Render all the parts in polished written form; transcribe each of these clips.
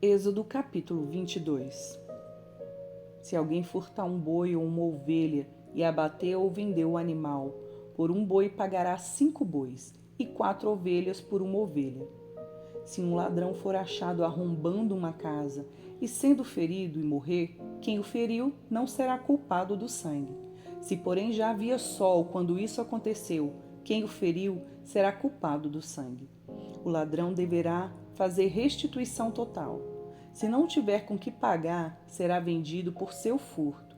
Êxodo capítulo 22. Se alguém furtar um boi ou uma ovelha e abater ou vender o animal, por um boi pagará 5 bois e 4 ovelhas por uma ovelha. Se um ladrão for achado arrombando uma casa e sendo ferido e morrer, quem o feriu não será culpado do sangue. Se porém já havia sol quando isso aconteceu, quem o feriu será culpado do sangue. O ladrão deverá fazer restituição total. Se não tiver com que pagar, será vendido por seu furto.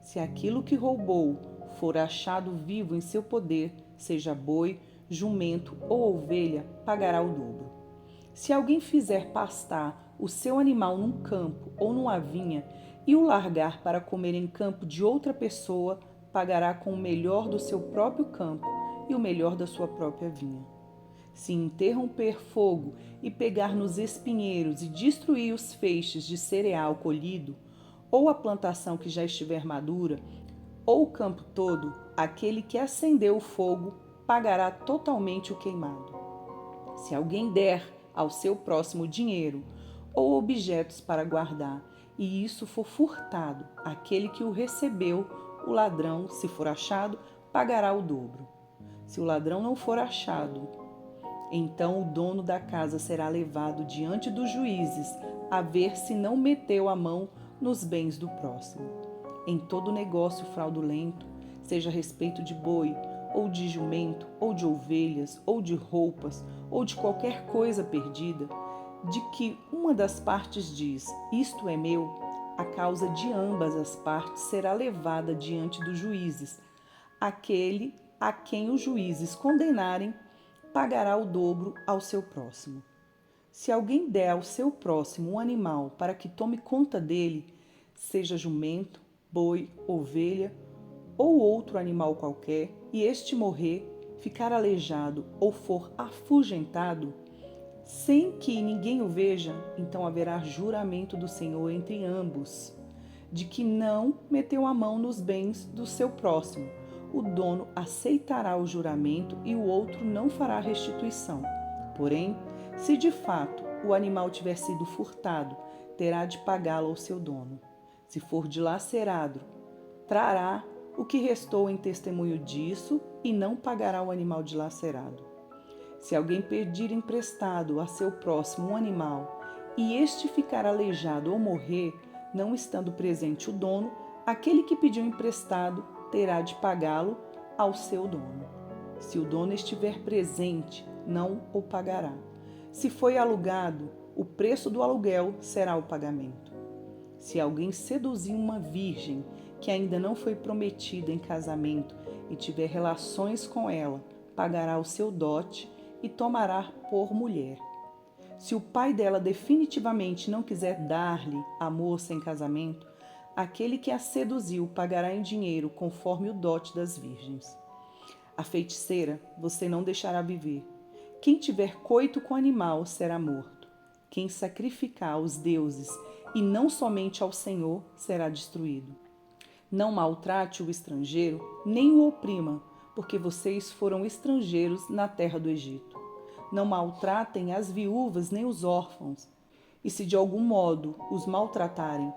Se aquilo que roubou for achado vivo em seu poder, seja boi, jumento ou ovelha, pagará o dobro. Se alguém fizer pastar o seu animal num campo ou numa vinha e o largar para comer em campo de outra pessoa, pagará com o melhor do seu próprio campo e o melhor da sua própria vinha. Se interromper fogo e pegar nos espinheiros e destruir os feixes de cereal colhido, ou a plantação que já estiver madura, ou o campo todo, aquele que acendeu o fogo pagará totalmente o queimado. Se alguém der ao seu próximo dinheiro ou objetos para guardar, e isso for furtado, aquele que o recebeu, o ladrão, se for achado, pagará o dobro. Se o ladrão não for achado, então o dono da casa será levado diante dos juízes a ver se não meteu a mão nos bens do próximo. Em todo negócio fraudulento, seja a respeito de boi, ou de jumento, ou de ovelhas, ou de roupas, ou de qualquer coisa perdida, de que uma das partes diz, isto é meu, a causa de ambas as partes será levada diante dos juízes. Aquele a quem os juízes condenarem, pagará o dobro ao seu próximo. Se alguém der ao seu próximo um animal para que tome conta dele, seja jumento, boi, ovelha ou outro animal qualquer, e este morrer, ficar aleijado ou for afugentado, sem que ninguém o veja, então haverá juramento do Senhor entre ambos, de que não meteu a mão nos bens do seu próximo. O dono aceitará o juramento e o outro não fará restituição. Porém, se de fato o animal tiver sido furtado, terá de pagá-lo ao seu dono. Se for dilacerado, trará o que restou em testemunho disso e não pagará o animal dilacerado. Se alguém pedir emprestado a seu próximo um animal e este ficar aleijado ou morrer, não estando presente o dono, aquele que pediu emprestado terá de pagá-lo ao seu dono. Se o dono estiver presente, não o pagará. Se foi alugado, o preço do aluguel será o pagamento. Se alguém seduzir uma virgem que ainda não foi prometida em casamento e tiver relações com ela, pagará o seu dote e tomará por mulher. Se o pai dela definitivamente não quiser dar-lhe a moça em casamento, aquele que a seduziu pagará em dinheiro conforme o dote das virgens. A feiticeira você não deixará viver. Quem tiver coito com animal será morto. Quem sacrificar aos deuses e não somente ao Senhor será destruído. Não maltrate o estrangeiro, nem o oprima, porque vocês foram estrangeiros na terra do Egito. Não maltratem as viúvas nem os órfãos, e se de algum modo os maltratarem,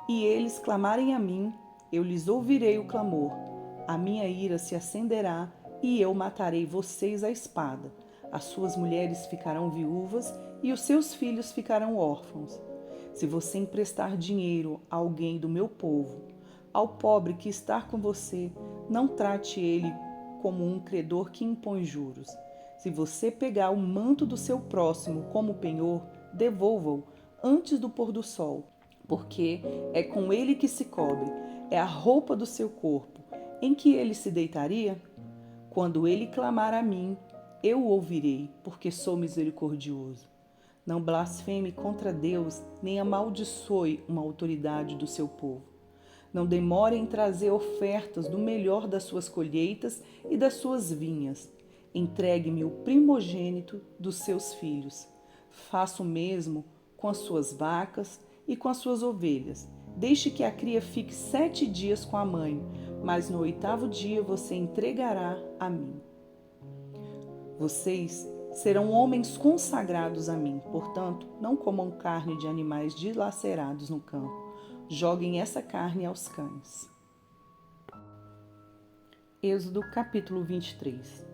e eles clamarem a mim, eu lhes ouvirei o clamor. A minha ira se acenderá, e eu matarei vocês à espada. As suas mulheres ficarão viúvas, e os seus filhos ficarão órfãos. Se você emprestar dinheiro a alguém do meu povo, ao pobre que está com você, não trate ele como um credor que impõe juros. Se você pegar o manto do seu próximo como penhor, devolva-o antes do pôr do sol, porque é com ele que se cobre, é a roupa do seu corpo. Em que ele se deitaria? Quando ele clamar a mim, eu o ouvirei, porque sou misericordioso. Não blasfeme contra Deus, nem amaldiçoe uma autoridade do seu povo. Não demore em trazer ofertas do melhor das suas colheitas e das suas vinhas. Entregue-me o primogênito dos seus filhos. Faça o mesmo com as suas vacas e com as suas ovelhas. Deixe que a cria fique 7 dias com a mãe, mas no 8º dia você entregará a mim. Vocês serão homens consagrados a mim, portanto, não comam carne de animais dilacerados no campo. Joguem essa carne aos cães. Êxodo capítulo 23.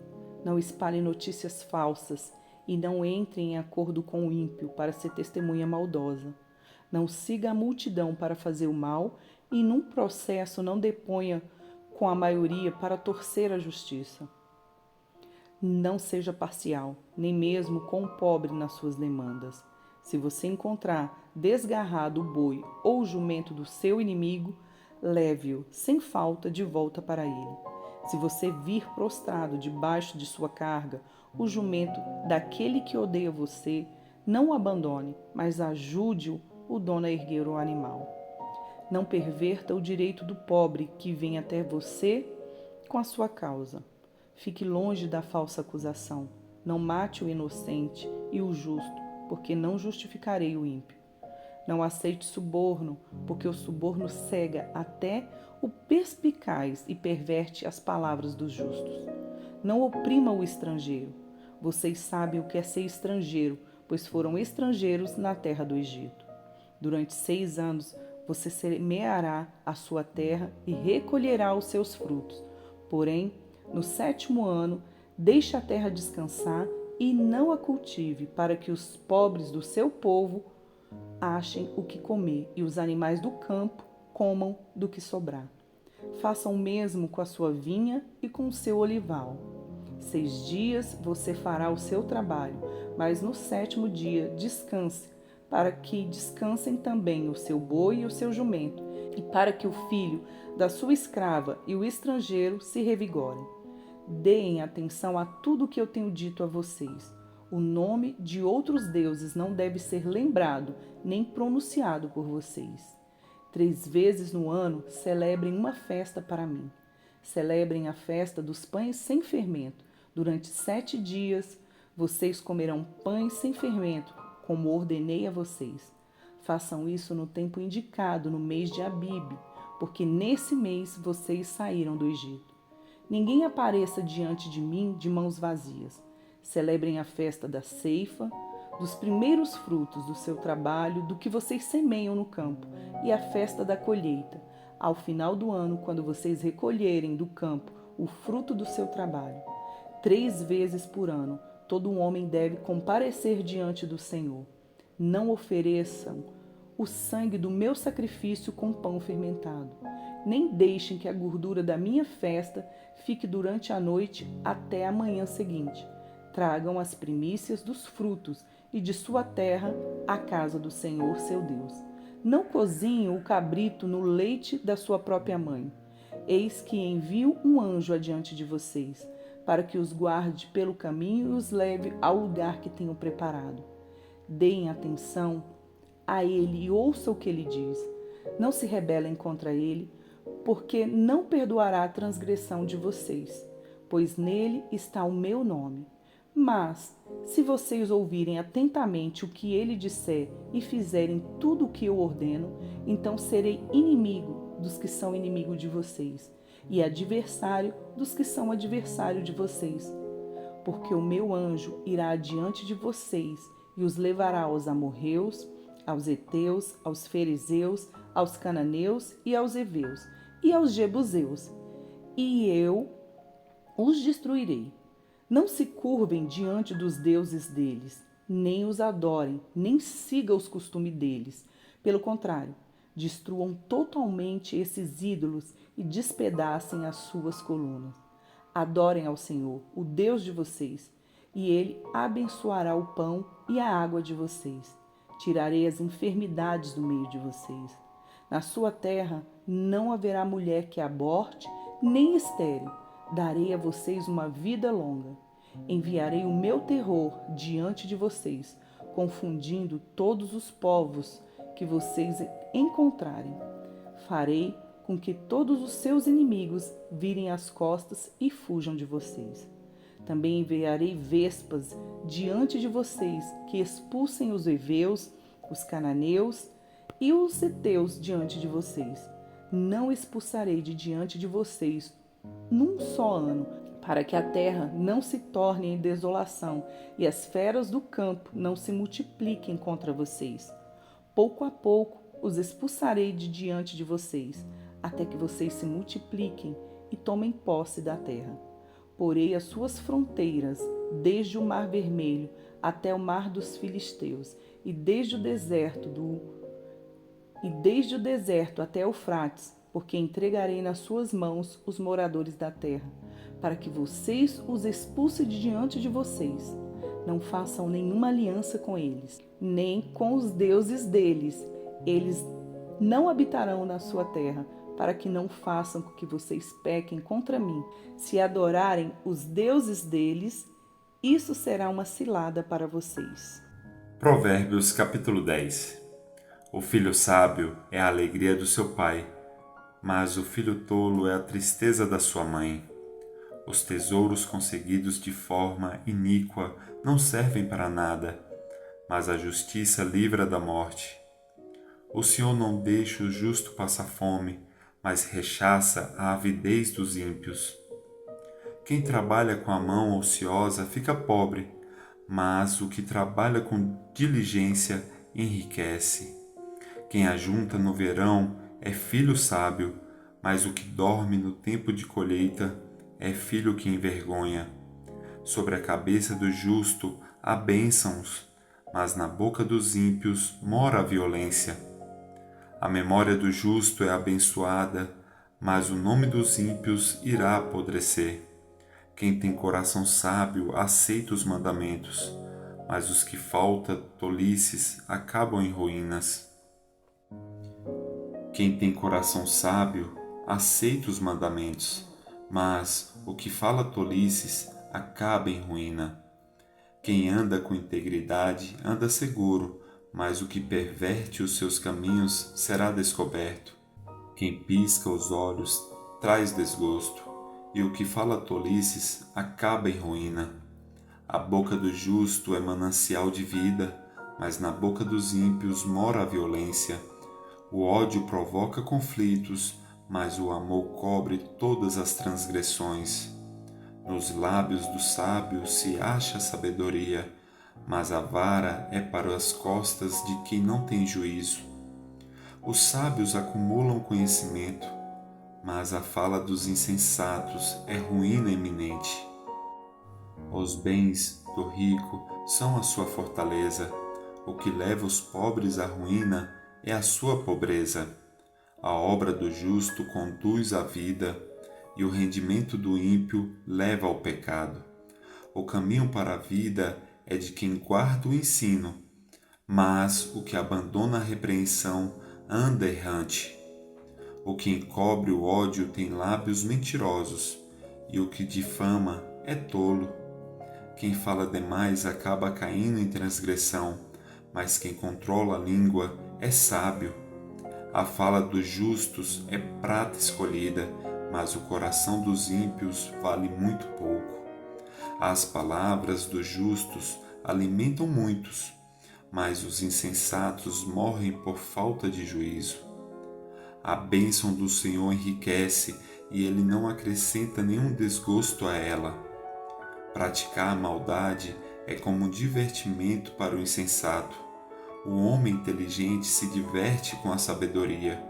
Não espalhe notícias falsas e não entre em acordo com o ímpio para ser testemunha maldosa. Não siga a multidão para fazer o mal e num processo não deponha com a maioria para torcer a justiça. Não seja parcial, nem mesmo com o pobre nas suas demandas. Se você encontrar desgarrado o boi ou o jumento do seu inimigo, leve-o sem falta de volta para ele. Se você vir prostrado debaixo de sua carga o jumento daquele que odeia você, não o abandone, mas ajude o dono a erguer o animal. Não perverta o direito do pobre que vem até você com a sua causa. Fique longe da falsa acusação. Não mate o inocente e o justo, porque não justificarei o ímpio. Não aceite suborno, porque o suborno cega até o perspicaz e perverte as palavras dos justos. Não oprima o estrangeiro. Vocês sabem o que é ser estrangeiro, pois foram estrangeiros na terra do Egito. Durante 6 anos você semeará a sua terra e recolherá os seus frutos. Porém, no 7º ano, deixe a terra descansar e não a cultive, para que os pobres do seu povo achem o que comer e os animais do campo comam do que sobrar. Façam o mesmo com a sua vinha e com o seu olival. 6 dias você fará o seu trabalho, mas no 7º dia descanse, para que descansem também o seu boi e o seu jumento, e para que o filho da sua escrava e o estrangeiro se revigorem. Deem atenção a tudo o que eu tenho dito a vocês. O nome de outros deuses não deve ser lembrado nem pronunciado por vocês. 3 vezes no ano celebrem uma festa para mim. Celebrem a festa dos pães sem fermento. Durante 7 dias vocês comerão pães sem fermento, como ordenei a vocês. Façam isso no tempo indicado, no mês de Abibe, porque nesse mês vocês saíram do Egito. Ninguém apareça diante de mim de mãos vazias. Celebrem a festa da ceifa, dos primeiros frutos do seu trabalho, do que vocês semeiam no campo, e a festa da colheita, ao final do ano, quando vocês recolherem do campo o fruto do seu trabalho. 3 vezes por ano, todo um homem deve comparecer diante do Senhor. Não ofereçam o sangue do meu sacrifício com pão fermentado. Nem deixem que a gordura da minha festa fique durante a noite até a manhã seguinte. Tragam as primícias dos frutos e de sua terra à casa do Senhor, seu Deus. Não cozinhem o cabrito no leite da sua própria mãe. Eis que envio um anjo adiante de vocês, para que os guarde pelo caminho e os leve ao lugar que tenho preparado. Deem atenção a ele e ouçam o que ele diz. Não se rebelem contra ele, porque não perdoará a transgressão de vocês, pois nele está o meu nome. Mas, se vocês ouvirem atentamente o que ele disser e fizerem tudo o que eu ordeno, então serei inimigo dos que são inimigo de vocês, e adversário dos que são adversário de vocês. Porque o meu anjo irá adiante de vocês e os levará aos amorreus, aos heteus, aos fariseus, aos cananeus e aos heveus, e aos jebuseus, e eu os destruirei. Não se curvem diante dos deuses deles, nem os adorem, nem sigam os costumes deles. Pelo contrário, destruam totalmente esses ídolos e despedacem as suas colunas. Adorem ao Senhor, o Deus de vocês, e Ele abençoará o pão e a água de vocês. Tirarei as enfermidades do meio de vocês. Na sua terra não haverá mulher que aborte, nem estéril. Darei a vocês uma vida longa. Enviarei o meu terror diante de vocês, confundindo todos os povos que vocês encontrarem. Farei com que todos os seus inimigos virem as costas e fujam de vocês. Também enviarei vespas diante de vocês, que expulsem os heveus, os cananeus e os heteus diante de vocês. Não expulsarei de diante de vocês num só ano, para que a terra não se torne em desolação e as feras do campo não se multipliquem contra vocês. Pouco a pouco os expulsarei de diante de vocês, até que vocês se multipliquem e tomem posse da terra. Porei as suas fronteiras desde o Mar Vermelho até o Mar dos Filisteus, e desde o deserto até Eufrates, porque entregarei nas suas mãos os moradores da terra, para que vocês os expulsem de diante de vocês. Não façam nenhuma aliança com eles, nem com os deuses deles. Eles não habitarão na sua terra, para que não façam com que vocês pequem contra mim. Se adorarem os deuses deles, isso será uma cilada para vocês. Provérbios capítulo 10. O filho sábio é a alegria do seu pai, mas o filho tolo é a tristeza da sua mãe. Os tesouros conseguidos de forma iníqua não servem para nada, mas a justiça livra da morte. O Senhor não deixa o justo passar fome, mas rechaça a avidez dos ímpios. Quem trabalha com a mão ociosa fica pobre, mas o que trabalha com diligência enriquece. Quem ajunta no verão é filho sábio, mas o que dorme no tempo de colheita é filho que envergonha. Sobre a cabeça do justo há bênçãos, mas na boca dos ímpios mora a violência. A memória do justo é abençoada, mas o nome dos ímpios irá apodrecer. Quem tem coração sábio aceita os mandamentos, mas os que faltam tolices acabam em ruínas. Quem tem coração sábio aceita os mandamentos, mas o que fala tolices acaba em ruína. Quem anda com integridade anda seguro, mas o que perverte os seus caminhos será descoberto. Quem pisca os olhos traz desgosto, e o que fala tolices acaba em ruína. A boca do justo é manancial de vida, mas na boca dos ímpios mora a violência. O ódio provoca conflitos, mas o amor cobre todas as transgressões. Nos lábios do sábio se acha sabedoria, mas a vara é para as costas de quem não tem juízo. Os sábios acumulam conhecimento, mas a fala dos insensatos é ruína iminente. Os bens do rico são a sua fortaleza. O que leva os pobres à ruína é a sua pobreza. A obra do justo conduz à vida, e o rendimento do ímpio leva ao pecado. O caminho para a vida é de quem guarda o ensino, mas o que abandona a repreensão anda errante. O que encobre o ódio tem lábios mentirosos, e o que difama é tolo. Quem fala demais acaba caindo em transgressão, mas quem controla a língua é sábio. A fala dos justos é prata escolhida, mas o coração dos ímpios vale muito pouco. As palavras dos justos alimentam muitos, mas os insensatos morrem por falta de juízo. A bênção do Senhor enriquece, e ele não acrescenta nenhum desgosto a ela. Praticar a maldade é como um divertimento para o insensato. O homem inteligente se diverte com a sabedoria.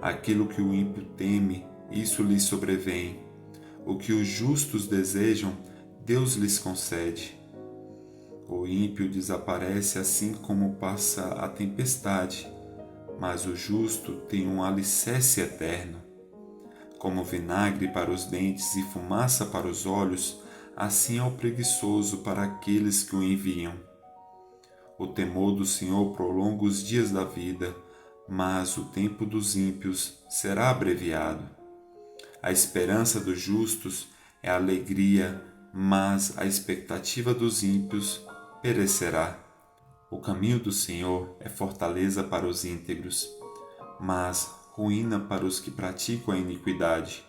Aquilo que o ímpio teme, isso lhe sobrevém. O que os justos desejam, Deus lhes concede. O ímpio desaparece assim como passa a tempestade, mas o justo tem um alicerce eterno. Como vinagre para os dentes e fumaça para os olhos, assim é o preguiçoso para aqueles que o enviam. O temor do Senhor prolonga os dias da vida, mas o tempo dos ímpios será abreviado. A esperança dos justos é alegria, mas a expectativa dos ímpios perecerá. O caminho do Senhor é fortaleza para os íntegros, mas ruína para os que praticam a iniquidade.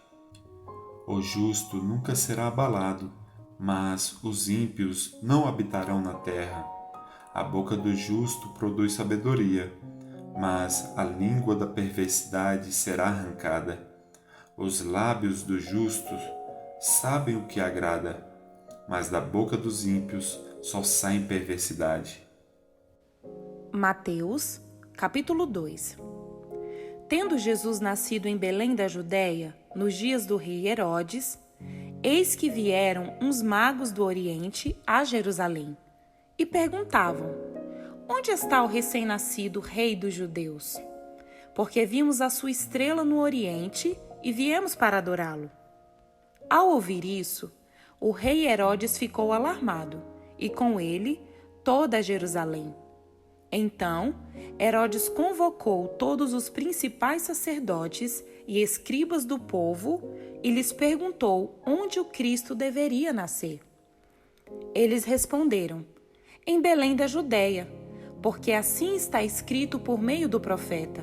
O justo nunca será abalado, mas os ímpios não habitarão na terra. A boca do justo produz sabedoria, mas a língua da perversidade será arrancada. Os lábios dos justos sabem o que agrada, mas da boca dos ímpios só sai perversidade. Mateus, capítulo 2. Tendo Jesus nascido em Belém da Judéia, nos dias do rei Herodes, eis que vieram uns magos do Oriente a Jerusalém e perguntavam: Onde está o recém-nascido rei dos judeus? Porque vimos a sua estrela no Oriente e viemos para adorá-lo. Ao ouvir isso, o rei Herodes ficou alarmado, e com ele toda Jerusalém. Então, Herodes convocou todos os principais sacerdotes e escribas do povo e lhes perguntou onde o Cristo deveria nascer. Eles responderam: Em Belém da Judéia, porque assim está escrito por meio do profeta.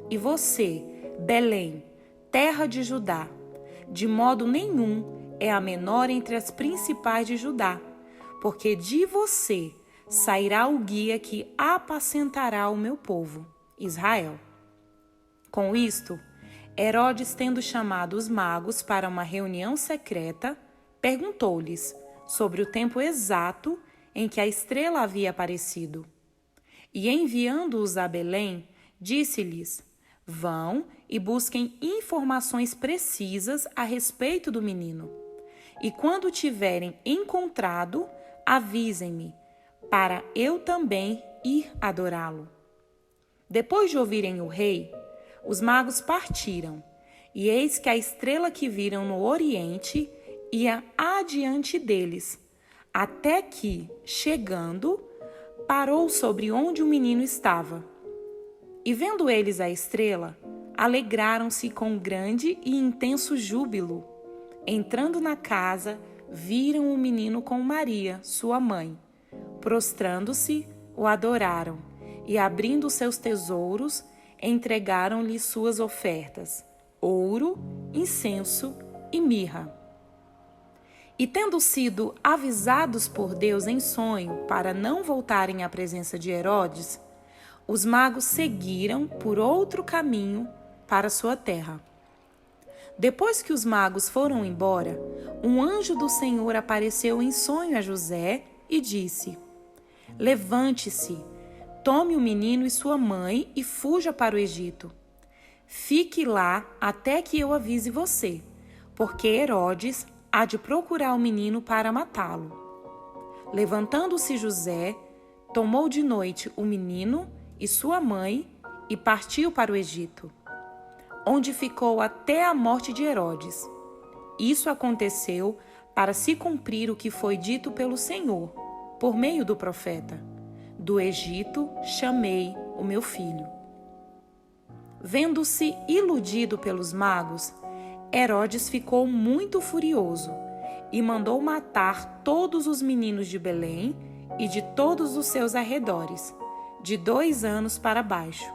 E você, Belém, terra de Judá, de modo nenhum é a menor entre as principais de Judá, porque de você sairá o guia que apacentará o meu povo, Israel. Com isto, Herodes, tendo chamado os magos para uma reunião secreta, perguntou-lhes sobre o tempo exato em que a estrela havia aparecido. E enviando-os a Belém, disse-lhes: Vão e busquem informações precisas a respeito do menino. E quando o tiverem encontrado, avisem-me, para eu também ir adorá-lo. Depois de ouvirem o rei, os magos partiram, e eis que a estrela que viram no oriente ia adiante deles, até que, chegando, parou sobre onde o menino estava. E vendo eles a estrela, alegraram-se com grande e intenso júbilo. Entrando na casa, viram o menino com Maria, sua mãe. Prostrando-se, o adoraram, e abrindo seus tesouros, entregaram-lhe suas ofertas: ouro, incenso e mirra. E tendo sido avisados por Deus em sonho para não voltarem à presença de Herodes, os magos seguiram por outro caminho para sua terra. Depois que os magos foram embora, um anjo do Senhor apareceu em sonho a José e disse: Levante-se, tome o menino e sua mãe e fuja para o Egito. Fique lá até que eu avise você, porque Herodes há de procurar o menino para matá-lo. Levantando-se José, tomou de noite o menino e sua mãe e partiu para o Egito, onde ficou até a morte de Herodes. Isso aconteceu para se cumprir o que foi dito pelo Senhor, por meio do profeta: Do Egito chamei o meu filho. Vendo-se iludido pelos magos, Herodes ficou muito furioso e mandou matar todos os meninos de Belém e de todos os seus arredores, de 2 anos para baixo,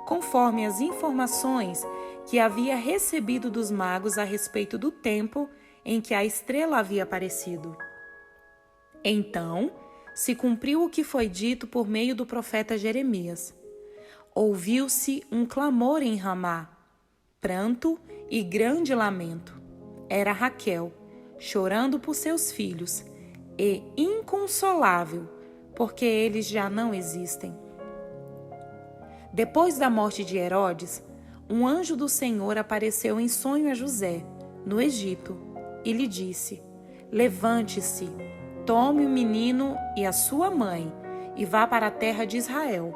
conforme as informações que havia recebido dos magos a respeito do tempo em que a estrela havia aparecido. Então, se cumpriu o que foi dito por meio do profeta Jeremias. Ouviu-se um clamor em Ramá, pranto e grande lamento. Era Raquel, chorando por seus filhos, e inconsolável, porque eles já não existem. Depois da morte de Herodes, um anjo do Senhor apareceu em sonho a José, no Egito, e lhe disse: Levante-se, tome o menino e a sua mãe, e vá para a terra de Israel,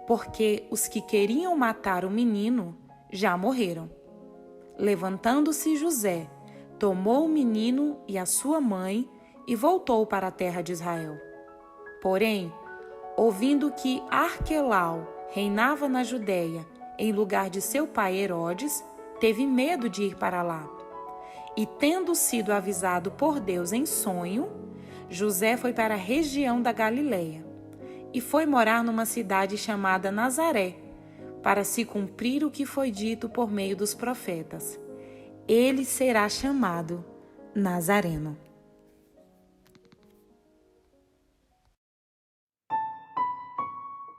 porque os que queriam matar o menino já morreram. Levantando-se José, tomou o menino e a sua mãe e voltou para a terra de Israel. Porém, ouvindo que Arquelau reinava na Judéia em lugar de seu pai Herodes, teve medo de ir para lá. E tendo sido avisado por Deus em sonho, José foi para a região da Galileia e foi morar numa cidade chamada Nazaré, para se cumprir o que foi dito por meio dos profetas: ele será chamado Nazareno.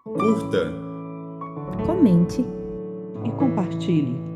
Curta, comente e compartilhe.